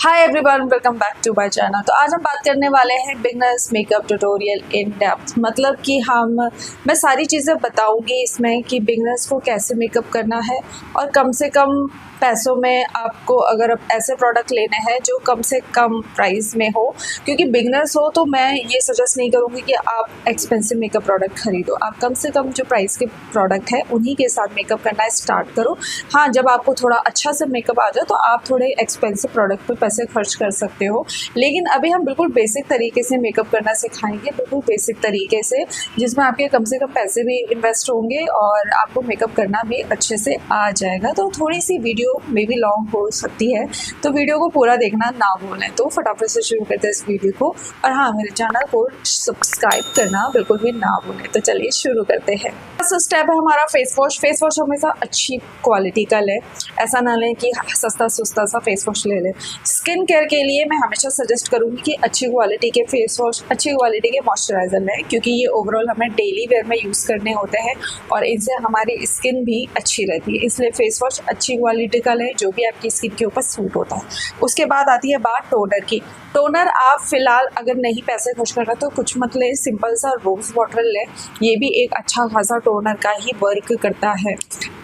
Hi everyone, welcome back to my channel. तो आज हम बात करने वाले हैं beginners makeup tutorial in depth. मतलब कि मैं सारी चीज़ें बताऊंगी इसमें कि बिगनर्स को कैसे मेकअप करना है और कम से कम पैसों में आपको अगर आप ऐसे प्रोडक्ट लेने हैं जो कम से कम प्राइस में हो, क्योंकि बिगनर्स हो तो मैं ये सजेस्ट नहीं करूँगी कि आप एक्सपेंसिव मेकअप प्रोडक्ट खरीदो। आप कम से कम जो प्राइस के प्रोडक्ट है उन्हीं के साथ मेकअप करना स्टार्ट करो। हाँ, जब आपको थोड़ा अच्छा से मेकअप आ जाए तो आप थोड़े एक्सपेंसिव प्रोडक्ट पर पैसे खर्च कर सकते हो, लेकिन अभी हम बिल्कुल बेसिक तरीके से मेकअप करना सिखाएंगे, बिल्कुल बेसिक तरीके से, जिसमें आपके कम से कम पैसे भी इन्वेस्ट होंगे और आपको मेकअप करना भी अच्छे से आ जाएगा। तो थोड़ी सी वीडियो मे बी लॉन्ग हो सकती है, तो वीडियो को पूरा देखना ना भूलें। तो फटाफट से शुरू करते हैं इस वीडियो को, और हाँ, मेरे चैनल को सब्सक्राइब करना बिल्कुल भी ना भूलें। तो चलिए शुरू करते हैं। फर्स्ट स्टेप है हमारा फेस वॉश। फेस वॉश हमेशा अच्छी क्वालिटी का लें, ऐसा ना लें कि सस्ता सुस्ता सा फेस वॉश ले लें। स्किन केयर के लिए मैं हमेशा सजेस्ट करूँगी कि अच्छी क्वालिटी के फेस वॉश, अच्छी क्वालिटी के मॉइस्चराइज़र लें, क्योंकि ये ओवरऑल हमें डेली वेयर में यूज़ करने होते हैं और इनसे हमारी स्किन भी अच्छी रहती है। इसलिए फेस वॉश अच्छी क्वालिटी का लें जो भी आपकी स्किन के ऊपर सूट होता है। उसके बाद आती है बात टोनर की। टोनर आप फिलहाल अगर नहीं पैसे खर्च कर रहे तो कुछ मत लें, सिंपल सा रोज़ वाटर लें, ये भी एक अच्छा खासा टोनर का ही वर्क करता है।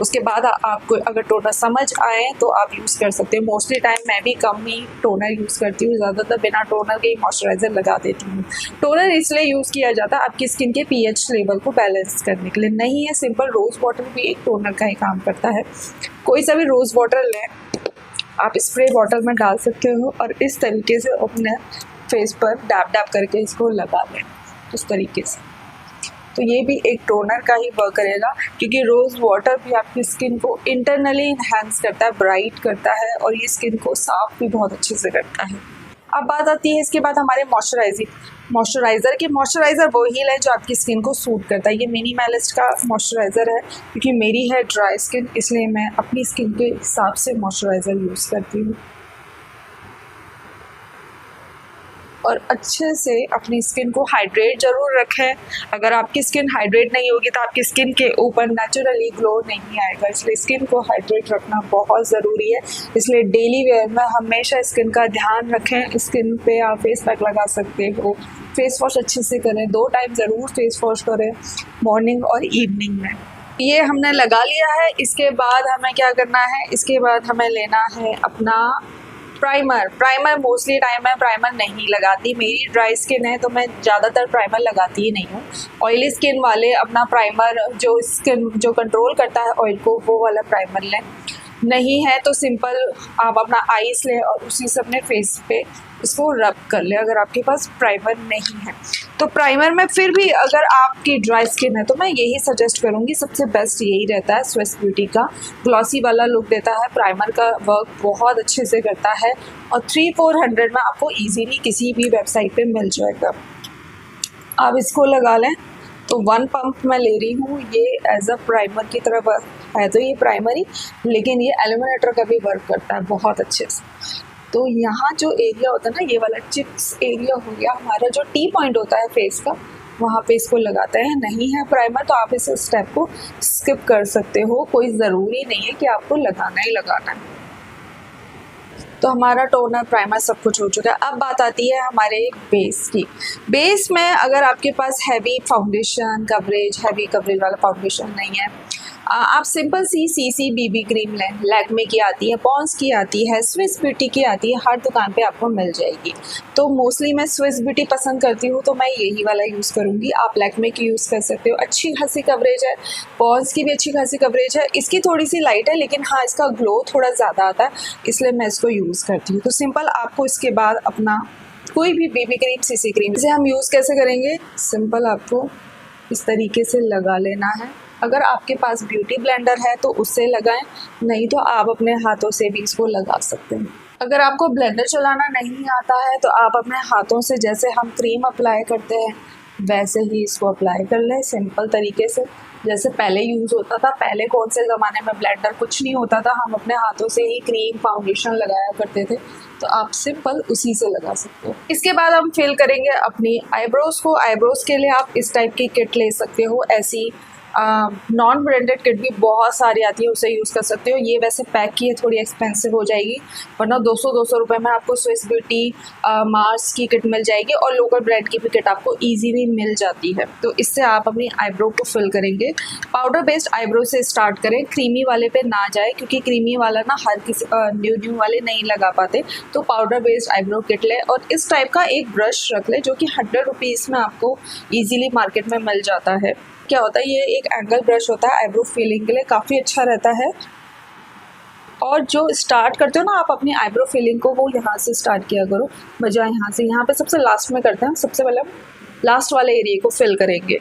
उसके बाद आपको अगर टोनर समझ आए तो आप यूज़ कर सकते हो। मोस्टली टाइम मैं भी कम ही टोनर यूज़ करती हूँ, ज़्यादातर बिना टोनर के ही मॉइस्चराइज़र लगा देती हूँ। टोनर इसलिए यूज़ किया जाता है आपकी स्किन के पीएच लेवल को बैलेंस करने के लिए, नहीं है सिंपल रोज़ वाटर भी एक टोनर का ही काम करता है। कोई सा भी रोज़ वाटर लें, आप स्प्रे बॉटल में डाल सकते हो और इस तरीके से अपने फेस पर डैब डैब करके इसको लगा लें, इस तरीके से। तो ये भी एक टोनर का ही वर्क करेगा, क्योंकि रोज़ वाटर भी आपकी स्किन को इंटरनली इन्हेंस करता है, ब्राइट करता है और ये स्किन को साफ भी बहुत अच्छे से करता है। अब बात आती है इसके बाद हमारे मॉइस्चराइज़र की। मॉइस्चराइज़र वो ही लें जो आपकी स्किन को सूट करता है। ये मिनिमलिस्ट का मॉइस्चराइज़र है, क्योंकि मेरी है ड्राई स्किन, इसलिए मैं अपनी स्किन के हिसाब से मॉइस्चराइज़र यूज़ करती हूँ और अच्छे से अपनी स्किन को हाइड्रेट ज़रूर रखें। अगर आपकी स्किन हाइड्रेट नहीं होगी तो आपकी स्किन के ऊपर नेचुरली ग्लो नहीं आएगा, इसलिए स्किन को हाइड्रेट रखना बहुत ज़रूरी है। इसलिए डेली वेयर में हमेशा स्किन का ध्यान रखें। स्किन पे आप फेस पैक लगा सकते हो, फेस वॉश अच्छे से करें, 2 टाइम ज़रूर फेस वॉश करें, मॉर्निंग और इवनिंग में। ये हमने लगा लिया है। इसके बाद हमें क्या करना है, इसके बाद हमें लेना है अपना प्राइमर मोस्टली टाइम मैं प्राइमर नहीं लगाती। मेरी ड्राई स्किन है तो मैं ज़्यादातर प्राइमर लगाती ही नहीं हूँ। ऑयली स्किन वाले अपना प्राइमर जो कंट्रोल करता है ऑयल को, वो वाला प्राइमर लें। नहीं है तो सिंपल आप अपना आइस लें और उसी से अपने फेस पे इसको रब कर ले, अगर आपके पास प्राइमर नहीं है तो। प्राइमर में फिर भी अगर आपकी ड्राई स्किन है तो मैं यही सजेस्ट करूँगी, सबसे बेस्ट यही रहता है। स्विस ब्यूटी का ग्लॉसी वाला लुक देता है, प्राइमर का वर्क बहुत अच्छे से करता है और 300-400 में आपको इजीली किसी भी वेबसाइट पे मिल जाएगा। आप इसको लगा लें। तो 1 पंप मैं ले रही हूँ, ये एज अ प्राइमर की तरह है, तो ये प्राइमर ही, लेकिन ये एल्यूमिनेटर का भी वर्क करता है बहुत अच्छे से। तो यहाँ जो एरिया होता है ना, ये वाला चिप्स एरिया हो गया हमारा, जो टी पॉइंट होता है फेस का, वहाँ पे इसको लगाते हैं। नहीं है प्राइमर तो आप इस स्टेप को स्किप कर सकते हो, कोई ज़रूरी नहीं है कि आपको लगाना ही लगाना है। तो हमारा टोनर प्राइमर सब कुछ हो चुका है। अब बात आती है हमारे बेस की। बेस में अगर आपके पास हैवी कवरेज वाला फाउंडेशन नहीं है, आप सिंपल सी CC BB क्रीम लें। लैक्मे की आती है, पॉन्स की आती है, स्विस ब्यूटी की आती है, हर दुकान पे आपको मिल जाएगी। तो मोस्टली मैं स्विस ब्यूटी पसंद करती हूँ तो मैं यही वाला यूज़ करूँगी। आप लैक्मे की यूज़ कर सकते हो, अच्छी खासी कवरेज है। पॉन्स की भी अच्छी खासी कवरेज है, इसकी थोड़ी सी लाइट है, लेकिन हाँ, इसका ग्लो थोड़ा ज़्यादा आता है, इसलिए मैं इसको यूज़ करती हूँ। तो सिंपल आपको इसके बाद अपना कोई भी BB क्रीम, CC क्रीम, इसे हम यूज़ कैसे करेंगे, सिंपल आपको इस तरीके से लगा लेना है। अगर आपके पास ब्यूटी ब्लेंडर है तो उससे लगाएं, नहीं तो आप अपने हाथों से भी इसको लगा सकते हैं। अगर आपको ब्लेंडर चलाना नहीं आता है तो आप अपने हाथों से जैसे हम क्रीम अप्लाई करते हैं वैसे ही इसको अप्लाई कर लें, सिंपल तरीके से, जैसे पहले यूज़ होता था। पहले कौन से ज़माने में ब्लेंडर कुछ नहीं होता था, हम अपने हाथों से ही क्रीम फाउंडेशन लगाया करते थे, तो आप सिंपल उसी से लगा सकते हो। इसके बाद हम फिल करेंगे अपनी आईब्रोज़ को। आईब्रोज़ के लिए आप इस टाइप की किट ले सकते हो, ऐसी नॉन ब्रांडेड किट भी बहुत सारी आती है, उसे यूज़ कर सकते हो। ये वैसे पैक की है, थोड़ी एक्सपेंसिव हो जाएगी, वरना 200 रुपये में आपको स्विस ब्यूटी मार्स की किट मिल जाएगी और लोकल ब्रांड की भी किट आपको ईजीली मिल जाती है। तो इससे आप अपनी आईब्रो को फिल करेंगे। पाउडर बेस्ड आईब्रो से स्टार्ट करें, क्रीमी वाले पे ना जाए, क्योंकि क्रीमी वाला ना हर किसी न्यू वाले नहीं लगा पाते। तो पाउडर बेस्ड आईब्रो किट ले और इस टाइप का एक ब्रश रख ले, जो कि 100 रुपीज़ में आपको ईजिली मार्केट में मिल जाता है। क्या होता है, ये एक एंगल ब्रश होता है, आईब्रो फिलिंग के लिए काफ़ी अच्छा रहता है। और जो स्टार्ट करते हो ना आप अपनी आईब्रो फिलिंग को, वो यहाँ से स्टार्ट किया करो, बजाय यहाँ पे सबसे लास्ट में करते हैं। सबसे पहले हम लास्ट वाले एरिया को फिल करेंगे।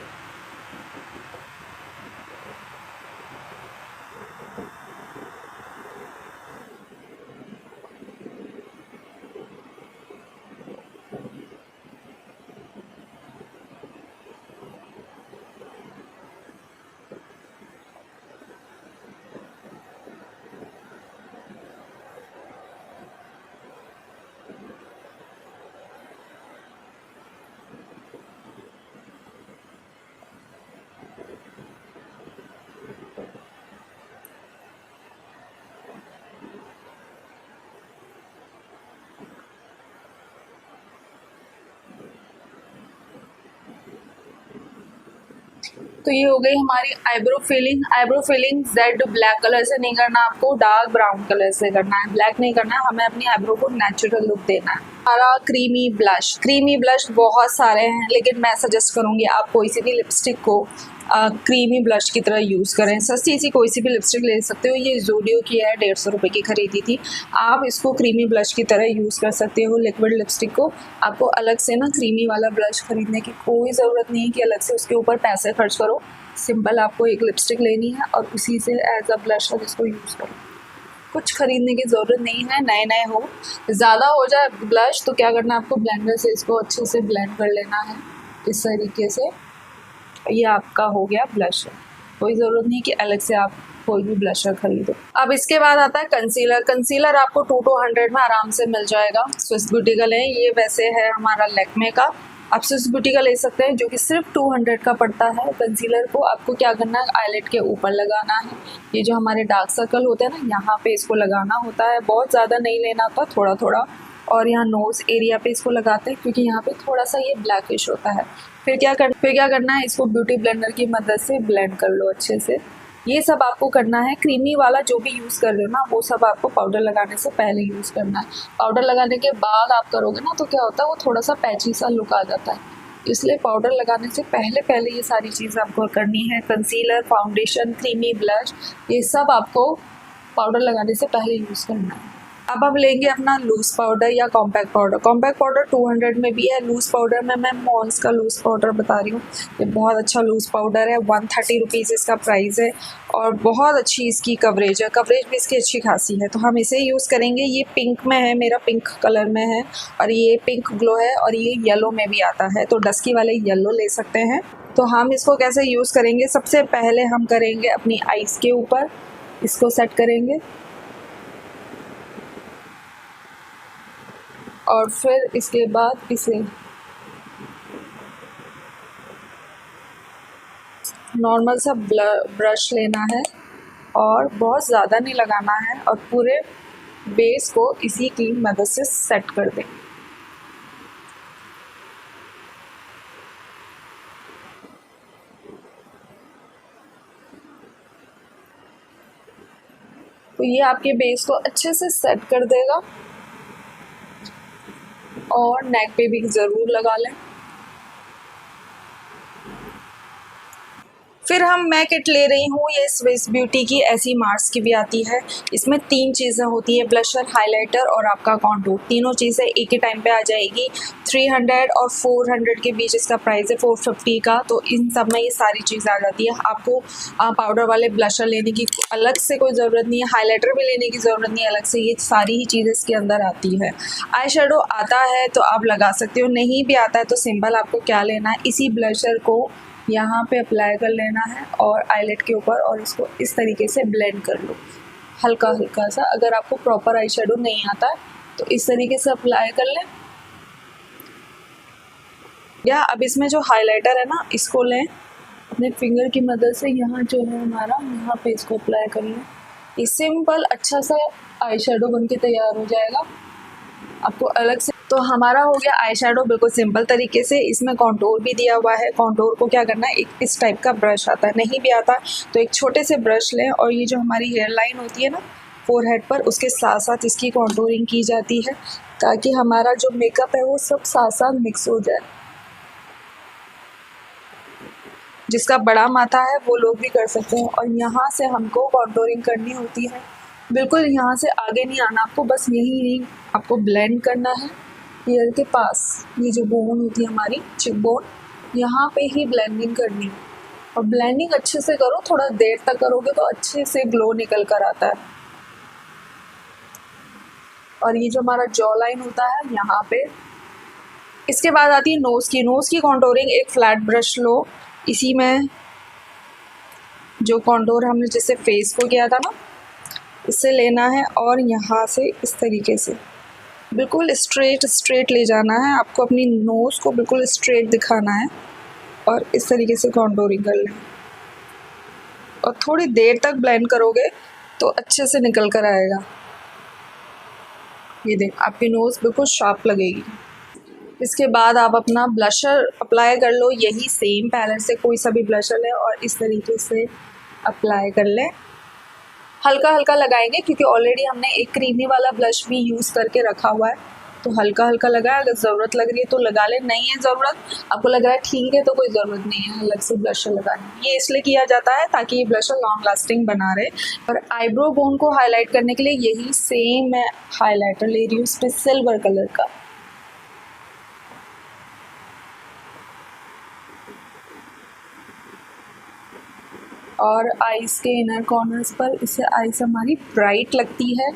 तो ये हो गई हमारी eyebrow filling. Eyebrow filling jet black colour से नहीं करना, आपको डार्क ब्राउन कलर से करना है, ब्लैक नहीं करना है। हमें अपनी आईब्रो को नेचुरल लुक देना है। हमारा क्रीमी ब्लश बहुत सारे हैं, लेकिन मैं सजेस्ट करूँगी आप कोई सी भी लिपस्टिक को क्रीमी ब्लश की तरह यूज़ करें। सस्ती सी कोई सी भी लिपस्टिक ले सकते हो। ये ज़ोडियो की है, 150 रुपये की खरीदी थी। आप इसको क्रीमी ब्लश की तरह यूज़ कर सकते हो। लिक्विड लिपस्टिक को आपको अलग से ना क्रीमी वाला ब्लश खरीदने की कोई ज़रूरत नहीं है कि अलग से उसके ऊपर पैसे खर्च करो। सिंपल आपको एक लिपस्टिक लेनी है और उसी से एज अ ब्लश है जिसको यूज़ करो। कुछ खरीदने की ज़रूरत नहीं है। नए हो, ज़्यादा हो जाए ब्लश तो क्या करना है, आपको ब्लेंडर से इसको अच्छे से ब्लेंड कर लेना है इस तरीके से। ये आपका हो गया ब्लशर। कोई ज़रूरत नहीं कि अलग से आप कोई भी ब्लशर खरीदो। अब इसके बाद आता है कंसीलर। कंसीलर आपको 200 में आराम से मिल जाएगा। स्विस ब्यूटी का लें, ये वैसे है हमारा लैक्मे का। आप स्विस ब्यूटी का ले सकते हैं, जो कि सिर्फ 200 का पड़ता है। कंसीलर को आपको क्या करना है, आईलेट के ऊपर लगाना है। ये जो हमारे डार्क सर्कल होते हैं ना, यहाँ पे इसको लगाना होता है। बहुत ज़्यादा नहीं लेना होता, थोड़ा थोड़ा। और यहाँ नोज़ एरिया पे इसको लगाते हैं, क्योंकि यहाँ पे थोड़ा सा ये ब्लैकिश होता है। फिर क्या करना है, इसको ब्यूटी ब्लेंडर की मदद से ब्लेंड कर लो अच्छे से। ये सब आपको करना है। क्रीमी वाला जो भी यूज़ कर रहे हो ना, वो सब आपको पाउडर लगाने से पहले यूज़ करना है। पाउडर लगाने के बाद आप करोगे ना, तो क्या होता है, वो थोड़ा सा पैची सा लुक आ जाता है। इसलिए पाउडर लगाने से पहले ये सारी चीज़ आपको करनी है। कंसीलर, फाउंडेशन, क्रीमी ब्लश, ये सब आपको पाउडर लगाने से पहले यूज़ करना है। अब हम लेंगे अपना लूज़ पाउडर या कॉम्पैक्ट पाउडर। कॉम्पैक्ट पाउडर 200 में भी है। लूज़ पाउडर में मैं मॉन्स का लूज़ पाउडर बता रही हूँ। ये बहुत अच्छा लूज़ पाउडर है, 130 रुपीज़ इसका प्राइस है और बहुत अच्छी इसकी कवरेज है। कवरेज भी इसकी अच्छी खासी है, तो हम इसे यूज़ करेंगे। ये पिंक में है, मेरा पिंक कलर में है, और ये पिंक ग्लो है, और ये येलो में भी आता है। तो डस्की वाले येलो ले सकते हैं। तो हम इसको कैसे यूज़ करेंगे, सबसे पहले हम करेंगे अपनी आइज़ के ऊपर, इसको सेट करेंगे और फिर इसके बाद इसे नॉर्मल सा ब्रश लेना है और बहुत ज़्यादा नहीं लगाना है, और पूरे बेस को इसी की मदद से सेट कर दें। तो ये आपके बेस को अच्छे से सेट कर देगा। और नेक पे भी ज़रूर लगा लें। फिर मैं किट ले रही हूँ, ये स्विस ब्यूटी की ऐसी मार्स की भी आती है। इसमें 3 चीज़ें होती है, ब्लशर, हाइलाइटर और आपका कॉन्टूर। तीनों चीज़ें एक ही टाइम पे आ जाएगी। 300 और 400 के बीच इसका प्राइस है, 450 का। तो इन सब में ये सारी चीज़ें आ जाती है। आपको पाउडर वाले ब्लशर लेने की अलग से कोई ज़रूरत नहीं है, हाइलाइटर भी लेने की ज़रूरत नहीं है अलग से। ये सारी ही चीज़ें इसके अंदर आती है। आई शेडो आता है तो आप लगा सकते हो, नहीं भी आता है तो सिंपल आपको क्या लेना है, इसी ब्लशर को यहाँ पे अप्लाई कर लेना है और आईलेट के ऊपर, और इसको इस तरीके से ब्लेंड कर लो हल्का हल्का सा। अगर आपको प्रॉपर आई शेडो नहीं आता है तो इस तरीके से अप्लाई कर लें। या अब इसमें जो हाइलाइटर है ना, इसको लें, अपने फिंगर की मदद से यहाँ जो है हमारा, यहाँ पे इसको अप्लाई कर लें। ये सिंपल अच्छा सा आई शेडो बन के तैयार हो जाएगा आपको अलग से। तो हमारा हो गया आई शेडो बिल्कुल सिंपल तरीके से। इसमें कॉन्टोर भी दिया हुआ है। कॉन्टोर को क्या करना है, एक इस टाइप का ब्रश आता है, नहीं भी आता तो एक छोटे से ब्रश लें और ये जो हमारी हेयर लाइन होती है ना फोरहेड पर, उसके साथ साथ इसकी कॉन्टोरिंग की जाती है ताकि हमारा जो मेकअप है वो सब साथ साथ मिक्स हो जाए। जिसका बड़ा माथा है वो लोग भी कर सकते हैं। और यहाँ से हमको कॉन्टोरिंग करनी होती है, बिल्कुल यहाँ से आगे नहीं आना आपको, बस यही आपको ब्लेंड करना है ईयर के पास। ये जो बोन होती है हमारी चिक बोन, यहाँ पे ही ब्लेंडिंग करनी है। और ब्लेंडिंग अच्छे से करो, थोड़ा देर तक करोगे तो अच्छे से ग्लो निकल कर आता है। और ये जो हमारा जॉ लाइन होता है यहाँ पे। इसके बाद आती है नोज़ की। नोज़ की कॉन्टोरिंग, एक फ्लैट ब्रश लो, इसी में जो कॉन्टोर हमने जैसे फेस को किया था ना, इससे लेना है और यहाँ से इस तरीके से बिल्कुल स्ट्रेट ले जाना है आपको। अपनी नोज़ को बिल्कुल स्ट्रेट दिखाना है और इस तरीके से कॉन्टोरिंग कर लें। और थोड़ी देर तक ब्लेंड करोगे तो अच्छे से निकल कर आएगा। ये देख, आपकी नोज़ बिल्कुल शार्प लगेगी। इसके बाद आप अपना ब्लशर अप्लाई कर लो, यही सेम पैलेट से कोई सा भी ब्लशर लें और इस तरीके से अप्लाई कर लें। हल्का हल्का लगाएंगे क्योंकि ऑलरेडी हमने एक क्रीमी वाला ब्लश भी यूज़ करके रखा हुआ है, तो हल्का हल्का लगाएं। अगर ज़रूरत लग रही है तो लगा लें, नहीं है ज़रूरत, आपको लग रहा है ठीक है तो कोई ज़रूरत नहीं है अलग से ब्लशर लगाने। ये इसलिए किया जाता है ताकि ये ब्लशर लॉन्ग लास्टिंग बना रहे। और आईब्रो बोन को हाईलाइट करने के लिए यही सेम मैं हाईलाइटर ले रही हूँ, इस पर सिल्वर कलर का। और आईज़ के इनर कॉर्नर्स पर, इससे आईज़ हमारी ब्राइट लगती है,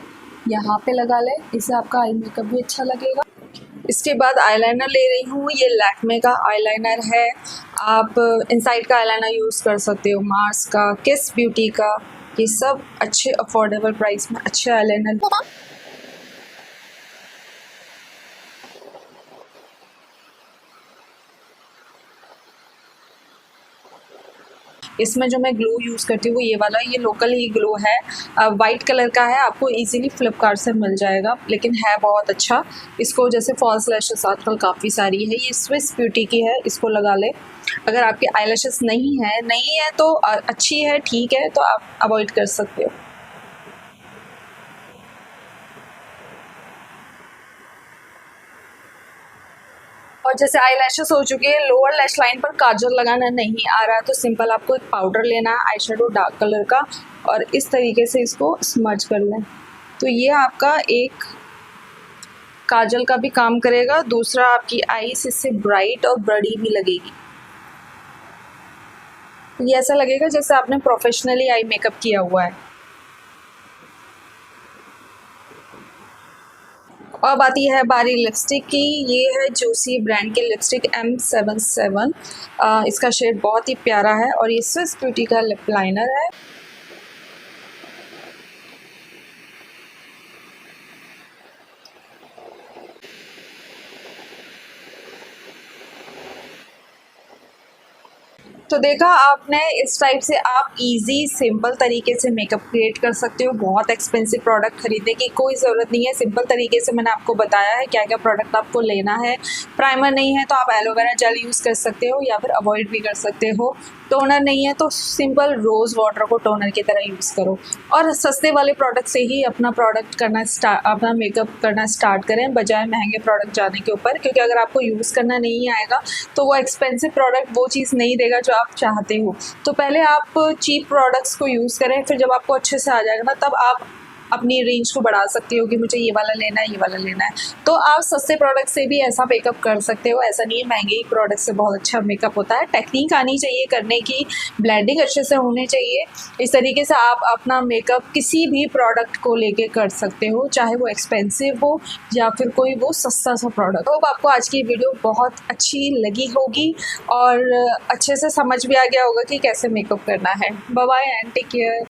यहाँ पे लगा लें, इससे आपका आई मेकअप भी अच्छा लगेगा। इसके बाद आईलाइनर ले रही हूँ, ये लैक्मे का आईलाइनर है। आप इनसाइड का आईलाइनर यूज़ कर सकते हो, मार्स का, किस ब्यूटी का, ये सब अच्छे अफोर्डेबल प्राइस में अच्छे आईलाइनर। इसमें जो मैं ग्लू यूज़ करती हूँ वो ये वाला, ये लोकल ही ग्लू है, वाइट कलर का है, आपको इजीली फ्लिपकार्ट से मिल जाएगा, लेकिन है बहुत अच्छा। इसको जैसे फॉल्स लैशेस आजकल काफ़ी सारी है, ये स्विस ब्यूटी की है, इसको लगा ले। अगर आपकी आईलैशेस नहीं है तो अच्छी है, ठीक है, तो आप अवॉइड कर सकते हो। और जैसे आई लैशेस हो चुके हैं, लोअर लैश लाइन पर काजल लगाना नहीं आ रहा है तो सिंपल आपको एक पाउडर लेना है आई शेडो डार्क कलर का और इस तरीके से इसको स्मज कर लें। तो ये आपका एक काजल का भी काम करेगा, दूसरा आपकी आईज इससे ब्राइट और बड़ी भी लगेगी। ये ऐसा लगेगा जैसे आपने प्रोफेशनली आई मेकअप किया हुआ है। अब आती है बारी लिपस्टिक की। ये है जूसी ब्रांड की लिपस्टिक M77। इसका शेड बहुत ही प्यारा है और ये स्विस ब्यूटी का लिप लाइनर है। तो देखा आपने, इस टाइप से आप इजी सिंपल तरीके से मेकअप क्रिएट कर सकते हो। बहुत एक्सपेंसिव प्रोडक्ट खरीदने की कोई ज़रूरत नहीं है। सिंपल तरीके से मैंने आपको बताया है क्या क्या प्रोडक्ट आपको लेना है। प्राइमर नहीं है तो आप एलोवेरा जेल यूज़ कर सकते हो या फिर अवॉइड भी कर सकते हो। टोनर नहीं है तो सिंपल रोज़ वाटर को टोनर की तरह यूज़ करो और सस्ते वाले प्रोडक्ट से ही अपना अपना मेकअप करना स्टार्ट करें बजाय महंगे प्रोडक्ट जाने के ऊपर, क्योंकि अगर आपको यूज़ करना नहीं आएगा तो वो एक्सपेंसिव प्रोडक्ट वो चीज़ नहीं देगा जो आप चाहते हो। तो पहले आप चीप प्रोडक्ट्स को यूज़ करें, फिर जब आपको अच्छे से आ जाएगा ना तब आप अपनी रेंज को बढ़ा सकते हो कि मुझे ये वाला लेना है, ये वाला लेना है। तो आप सस्ते प्रोडक्ट से भी ऐसा मेकअप कर सकते हो। ऐसा नहीं है महंगे ही प्रोडक्ट से बहुत अच्छा मेकअप होता है। टेक्निक आनी चाहिए करने की, ब्लेंडिंग अच्छे से होनी चाहिए। इस तरीके से आप अपना मेकअप किसी भी प्रोडक्ट को लेके कर सकते हो, चाहे वो एक्सपेंसिव हो या फिर कोई वो सस्ता सा प्रोडक्ट। होप आपको आज की वीडियो बहुत अच्छी लगी होगी और अच्छे से समझ भी आ गया होगा कि कैसे मेकअप करना है। Bye bye and take care.